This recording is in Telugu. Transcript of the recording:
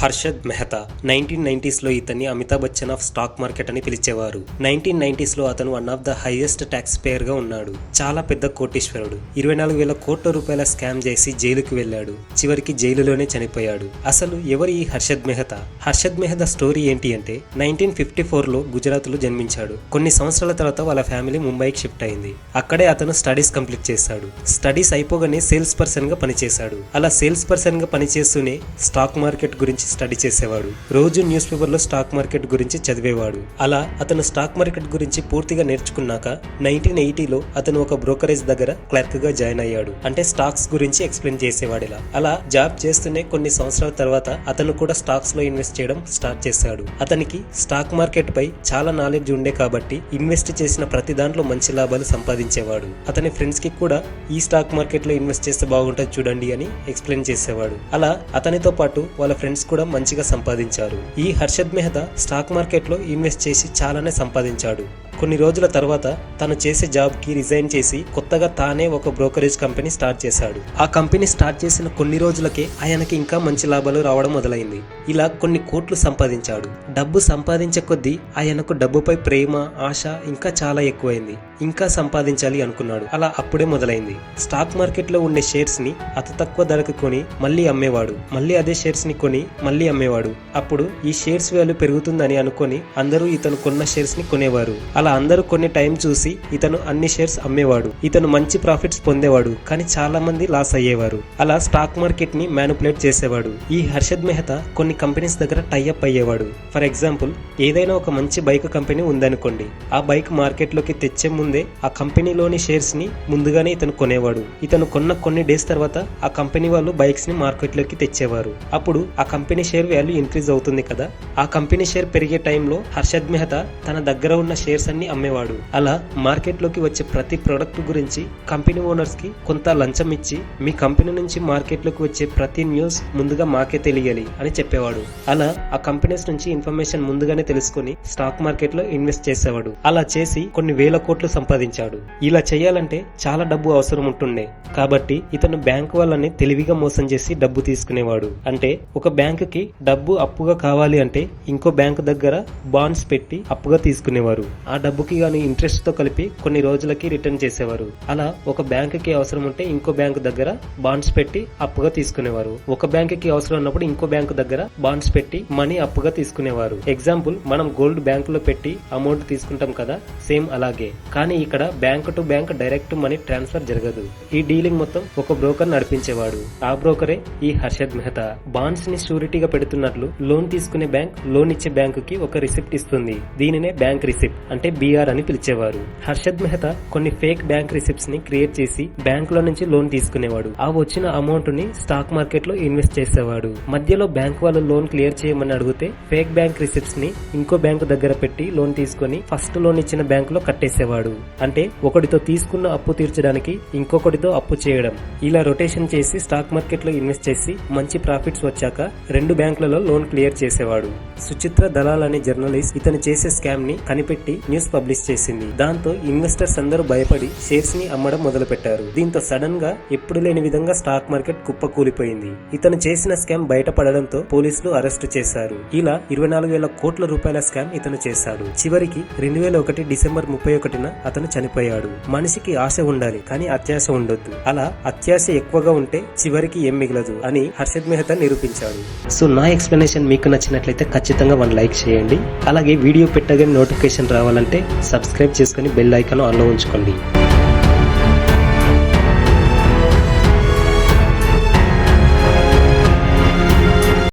హర్షద్ మెహతా 1990s ఇతన్ని Amitabh Bachchan of stock market అని పిలిచేవారు. 1990s అతను one of the highest tax payer గా ఉన్నాడు. చాలా పెద్ద కోటీశ్వరుడు. 24,000 కోట్ల రూపాయల స్కామ్ చేసి జైలుకి వెళ్ళాడు. చివరికి జైలులోనే చనిపోయాడు. అసలు ఎవరు ఈ హర్షద్ మెహతా? హర్షద్ మెహతా స్టోరీ ఏంటి అంటే 1954లో గుజరాత్ లో జన్మించాడు. కొన్ని సంవత్సరాల తర్వాత వాళ్ళ ఫ్యామిలీ ముంబైకి షిఫ్ట్ అయింది. అక్కడే అతను స్టడీస్ కంప్లీట్ చేశాడు. స్టడీస్ అయిపోగానే సేల్స్ పర్సన్ గా పనిచేశాడు. అలా సేల్స్ పర్సన్ గా పనిచేస్తూనే స్టాక్ మార్కెట్ గురించి స్టడీ చేసేవాడు. రోజు న్యూస్ పేపర్ లో స్టాక్ మార్కెట్ గురించి చదివేవాడు. అలా అతను స్టాక్ మార్కెట్ గురించి పూర్తిగా నేర్చుకున్నాక 1980లో అతను ఒక బ్రోకరేజ్ దగ్గర క్లర్క్ గా జాయిన్ అయ్యాడు. అంటే స్టాక్స్ గురించి ఎక్స్ప్లెయిన్ చేసేవాడు. అలా జాబ్ చేస్తూనే కొన్ని సంవత్సరాల తర్వాత అతను కూడా స్టాక్స్ లో ఇన్వెస్ట్ చేయడం స్టార్ట్ చేశాడు. అతనికి స్టాక్ మార్కెట్ పై చాలా నాలెడ్జ్ ఉండే కాబట్టి ఇన్వెస్ట్ చేసిన ప్రతి దాంట్లో మంచి లాభాలు సంపాదించేవాడు. అతని ఫ్రెండ్స్ కి కూడా ఈ స్టాక్ మార్కెట్ లో ఇన్వెస్ట్ చేస్తే బాగుంటుంది చూడండి అని ఎక్స్ప్లెయిన్ చేసేవాడు. అలా అతనితో పాటు వాళ్ళ ఫ్రెండ్స్ కూడా మంచిగా సంపాదించారు. ఈ హర్షద్ మెహతా స్టాక్ మార్కెట్ లో ఇన్వెస్ట్ చేసి చాలానే సంపాదించాడు. కొన్ని రోజుల తర్వాత తను చేసే జాబ్ కి రిజైన్ చేసి కొత్తగా తానే ఒక బ్రోకరేజ్ కంపెనీ స్టార్ట్ చేశాడు. ఆ కంపెనీ స్టార్ట్ చేసిన కొన్ని రోజులకే ఆయనకి ఇంకా మంచి లాభాలు రావడం మొదలైంది. ఇలా కొన్ని కోట్లు సంపాదించాడు. డబ్బు సంపాదించే కొద్దీ ఆయనకు డబ్బుపై ప్రేమ, ఆశ ఇంకా చాలా ఎక్కువైంది. ఇంకా సంపాదించాలి అనుకున్నాడు. అలా అప్పుడే మొదలైంది. స్టాక్ మార్కెట్ లో ఉండే షేర్స్ ని అతి తక్కువ ధరకు కొని మళ్ళీ అమ్మేవాడు. మళ్ళీ అదే షేర్స్ ని కొని మళ్ళీ అమ్మేవాడు. అప్పుడు ఈ షేర్స్ వాల్యూ పెరుగుతుందని అనుకొని అందరూ ఇతను కొన్న షేర్స్ ని కొనేవారు. అలా అందరూ కొన్ని టైం చూసి ఇతను అన్ని షేర్స్ అమ్మేవాడు. ఇతను మంచి ప్రాఫిట్స్ పొందేవాడు. కానీ చాలా మంది లాస్ అయ్యేవారు. అలా స్టాక్ మార్కెట్ ని మ్యానిపులేట్ చేసేవాడు. ఈ హర్షద్ మెహతా కొన్ని కంపెనీస్ దగ్గర టైఅప్ అయ్యేవాడు. ఫర్ ఎగ్జాంపుల్, ఏదైనా ఒక మంచి బైక్ కంపెనీ ఉందనుకోండి. ఆ బైక్ మార్కెట్ లోకి తెచ్చే ముందే ఆ కంపెనీలోని షేర్స్ ని ముందుగానే ఇతను కొనేవాడు. ఇతను కొన్న కొన్ని డేస్ తర్వాత ఆ కంపెనీ వాళ్ళు బైక్స్ ని మార్కెట్ లోకి తెచ్చేవారు. అప్పుడు ఆ కంపెనీ షేర్ వాల్యూ ఇంక్రీజ్ అవుతుంది కదా. ఆ కంపెనీ షేర్ పెరిగే టైంలో హర్షద్ మెహతా తన దగ్గర ఉన్న షేర్స్ అన్ని అమ్మేవాడు. అలా మార్కెట్ లోకి వచ్చే ప్రతి ప్రొడక్ట్ గురించి కంపెనీ ఓనర్స్ కి కొంత లంచం ఇచ్చి మీ కంపెనీ నుంచి మార్కెట్ లోకి వచ్చే ప్రతి న్యూస్ ముందుగా మాకే తెలియాలి అని చెప్పేవాడు. అలా ఆ కంపెనీస్ నుంచి ఇన్ఫర్మేషన్ ముందుగానే తెలుసుకుని స్టాక్ మార్కెట్ లో ఇన్వెస్ట్ చేసేవాడు. అలా చేసి కొన్ని వేల కోట్లు సంపాదించాడు. ఇలా చేయాలంటే చాలా డబ్బు అవసరం ఉంటుండే. కాబట్టి ఇతను బ్యాంకు వాళ్ళని తెలివిగా మోసం చేసి డబ్బు తీసుకునేవాడు. అంటే ఒక బ్యాంకుకి డబ్బు అప్పుగా కావాలి అంటే ఇంకో బ్యాంకు దగ్గర బాండ్స్ పెట్టి అప్పుగా తీసుకునేవారు. ఆ డబ్బుకి గాని ఇంట్రెస్ట్ తో కలిపి కొన్ని రోజులకి రిటర్న్ చేసేవారు. అలా ఒక బ్యాంకుకి అవసరం ఉంటే ఇంకో బ్యాంకు దగ్గర బాండ్స్ పెట్టి అప్పుగా తీసుకునేవారు. ఒక బ్యాంకుకి అవసరం ఉన్నప్పుడు ఇంకో బ్యాంకు దగ్గర బాండ్స్ పెట్టి మనీ అప్పుగా తీసుకునేవారు. ఎగ్జాంపుల్, మనం గోల్డ్ బ్యాంకులో పెట్టి అమౌంట్ తీసుకుంటాం కదా, సేమ్ అలాగే. కానీ ఇక్కడ bank to bank direct money transfer జరగదు. ఈ డీలింగ్ మొత్తం ఒక బ్రోకర్ నడిపించేవాడు. ఆ బ్రోకరే ఈ హర్షద్ మెహతా. బాండ్స్ ని షూరిటీగా పెడుతున్నట్లు లోన్ తీసుకునే బ్యాంక్ లోన్ ఇచ్చే బ్యాంకుకి ఒక రిసిప్ట్ ఇస్తుంది. దీనినే బ్యాంక్ రిసిప్ట్ అంటే బిఆర్ అని పిలిచేవారు. హర్షద్ మెహతా కొన్ని ఫేక్ బ్యాంక్ రిసిప్ట్స్ ని క్రియేట్ చేసి బ్యాంక్ లో నుంచి లోన్ తీసుకునేవాడు. ఆ వచ్చిన అమౌంట్ ని స్టాక్ మార్కెట్ లో ఇన్వెస్ట్ చేసేవాడు. మధ్యలో బ్యాంక్ వాళ్ళు లోన్ క్లియర్ చేయమని అడిగితే ఫేక్ బ్యాంక్ రిసిప్ట్స్ ని ఇంకో బ్యాంకు దగ్గర పెట్టి లోన్ తీసుకుని ఫస్ట్ లోన్ ఇచ్చిన బ్యాంక్ లో కట్టేసేవాడు. అంటే ఒకటితో తీసుకున్న అప్పు తీర్చడానికి ఇంకొకటితో అప్పు చేయడం. ఇలా రొటేషన్ చేసి స్టాక్ మార్కెట్ లో ఇన్వెస్ట్ చేసి మంచి ప్రాఫిట్స్ వచ్చాక రెండు బ్యాంకులలో లోన్ క్లియర్ చేసేవాడు. సుచిత్ర దలాల్ అనే జర్నలిస్ట్ ఇతను చేసే స్కామ్ ని కనిపెట్టి న్యూస్ పబ్లిష్ చేసింది. దాంతో ఇన్వెస్టర్స్ అందరూ భయపడి షేర్స్ ని అమ్మడం మొదలు పెట్టారు. దీంతో సడన్ గా ఎప్పుడు లేని విధంగా స్టాక్ మార్కెట్ కుప్పకూలిపోయింది. ఇతను చేసిన స్కామ్ బయటపడడంతో పోలీసులు అరెస్టు చేశారు. ఇలా 24,000 కోట్ల రూపాయల స్కామ్ ఇతను చేశాడు. చివరికి 2001 డిసెంబర్ 31న అతను చనిపోయాడు. మనిషికి ఆశ ఉండాలి, కానీ అత్యాశ ఉండొద్దు. అలా అత్యాశ ఎక్కువగా ఉంటే చివరికి ఏం మిగలదు అని హర్షద్ మెహతా నిరూపించాడు. సో నా ఎక్స్ప్లెనేషన్ మీకు నచ్చినట్లయితే ఖచ్చితంగా 1 లైక్ చేయండి. అలాగే వీడియో పెట్టగానే నోటిఫికేషన్ రావాలంటే సబ్స్క్రైబ్ చేసుకుని బెల్ ఐకాన్ ఆన్లో ఉంచుకోండి.